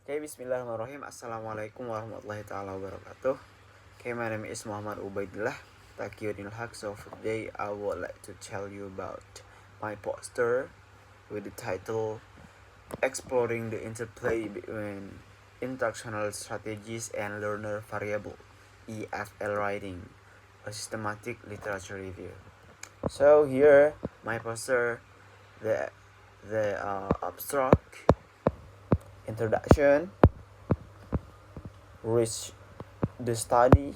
Okay, bismillahirrahmanirrahim. Assalamualaikum warahmatullahi ta'ala wabarakatuh. Okay, my name is Muhammad Ubaidillah Taqiyuddin Haq. So for today, I would like to tell you about my poster with the title Exploring the Interplay Between Instructional Strategies and Learner Variable, EFL Writing, a Systematic Literature Review. So here, my poster, the abstract, introduction, reach the study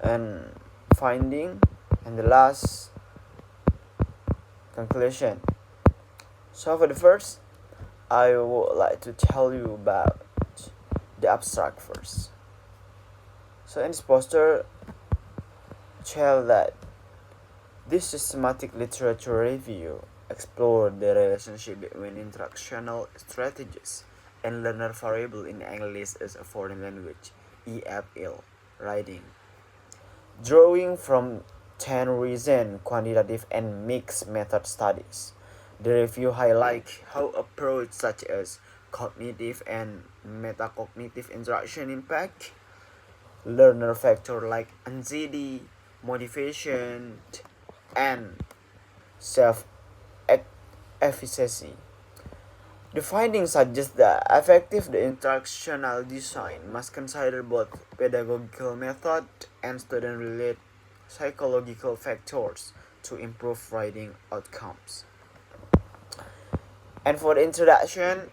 and finding, and the last conclusion. So for the first, I would like to tell you about the abstract first. So in this poster, tell that this systematic literature review explored the relationship between instructional strategies and learner variable in English as a foreign language, EFL, writing. Drawing from 10 recent quantitative and mixed method studies, the review highlights how approaches such as cognitive and metacognitive interaction impact learner factors like anxiety, motivation, and self-efficacy. The findings suggest that effective instructional design must consider both pedagogical method and student-related psychological factors to improve writing outcomes. And for the introduction,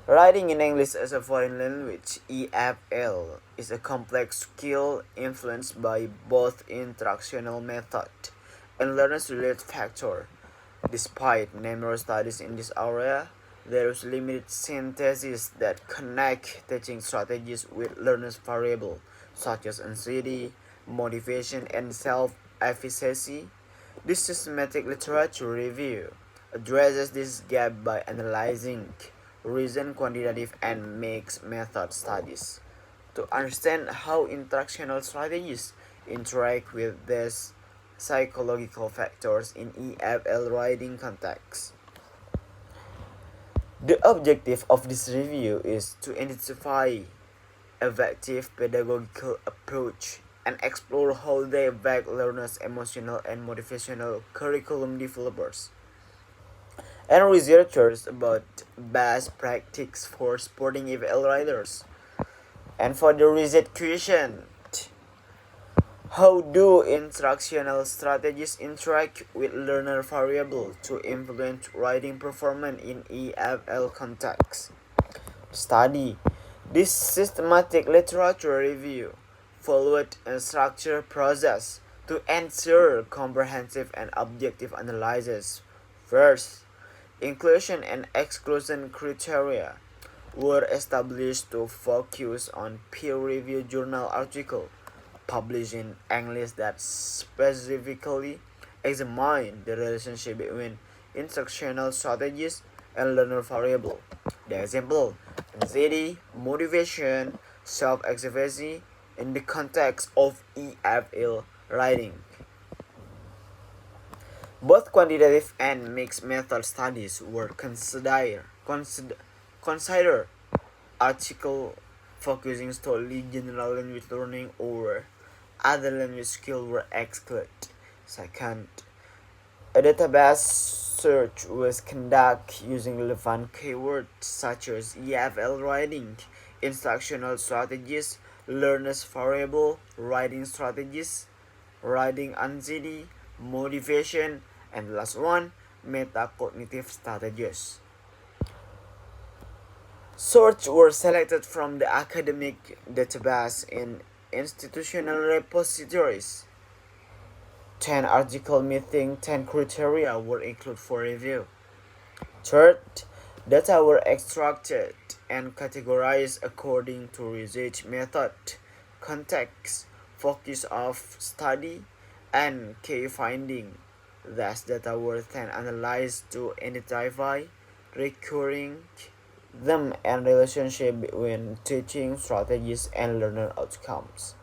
writing in English as a foreign language, EFL, is a complex skill influenced by both instructional method and learners-related factor. Despite numerous studies in this area, there is limited synthesis that connect teaching strategies with learners' variables such as anxiety, motivation, and self-efficacy. This systematic literature review addresses this gap by analyzing recent quantitative and mixed method studies to understand how instructional strategies interact with these psychological factors in EFL writing context. The objective of this review is to identify effective pedagogical approach and explore how they affect learners' emotional and motivational curriculum developers and researchers about best practice for supporting EFL writers. And for the research question, how do instructional strategies interact with learner variable to influence writing performance in EFL context? Study. This systematic literature review followed a structured process to ensure comprehensive and objective analysis. First, inclusion and exclusion criteria were established to focus on peer-reviewed journal articles published in English that specifically examine the relationship between instructional strategies and learner variable. The example, anxiety, motivation, self-efficacy in the context of EFL writing. Both quantitative and mixed method studies were consider article focusing solely general language learning or other language skills were excluded. Second, a database search was conducted using relevant keywords such as EFL writing, instructional strategies, learners variable, writing strategies, writing anxiety, motivation, and the last one, metacognitive strategies. Sources were selected from the academic database in institutional repositories. 10 articles meeting 10 criteria were included for review. Third, data were extracted and categorized according to research method, context, focus of study, and key finding. Thus, data were then analyzed to identify recurring them and relationship between teaching strategies and learner outcomes.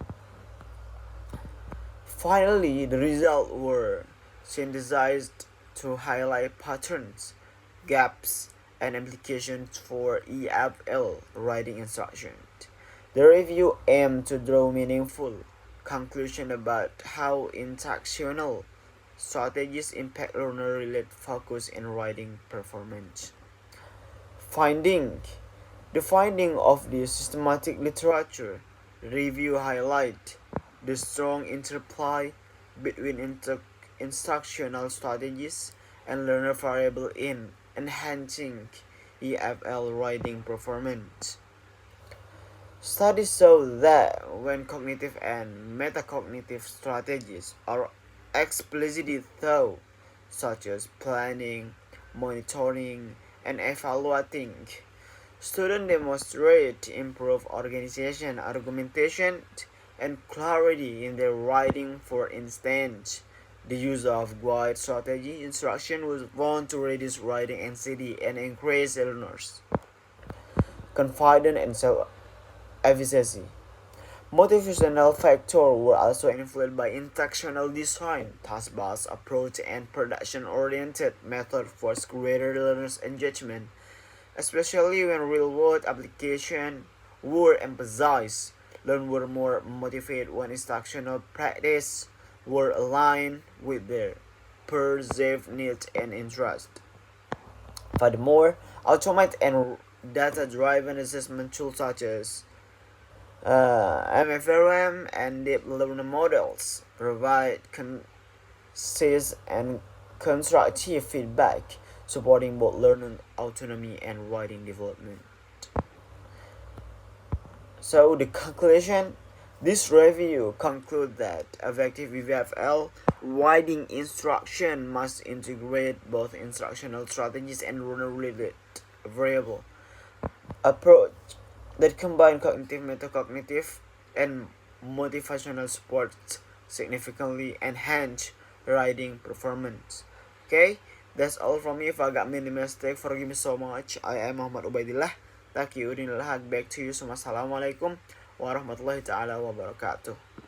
Finally, the results were synthesized to highlight patterns, gaps, and implications for EFL riding instruction. The review aimed to draw meaningful conclusion about how instructional strategies impact learner-related focus and riding performance. Finding The finding of the systematic literature review highlight the strong interplay between instructional strategies and learner variable in enhancing EFL riding performance. Studies show that when cognitive and metacognitive strategies are explicitly thought, such as planning, monitoring, and evaluating, students demonstrate improved organization, argumentation, and clarity in their writing. For instance, the use of guide strategy instruction was found to reduce writing anxiety and increase learners' confidence and self-efficacy. Motivational factors were also influenced by instructional design, task-based approach, and production-oriented method for greater learners' engagement, especially when real-world applications were emphasized. Learners were more motivated when instructional practice were aligned with their perceived needs and interests. Furthermore, automated and data-driven assessment tools such as MFRM and deep learning models provide concise and constructive feedback, supporting both learning autonomy and writing development. So the conclusion, this review concludes that effective EFL writing instruction must integrate both instructional strategies and learner-related variable approach that combine cognitive, metacognitive, and motivational supports significantly enhance writing performance. Okay, that's all from me. If I got many mistakes, forgive me so much. I am Muhammad Ubaidillah. Thank you. Back to you. Assalamualaikum warahmatullahi taala wabarakatuh.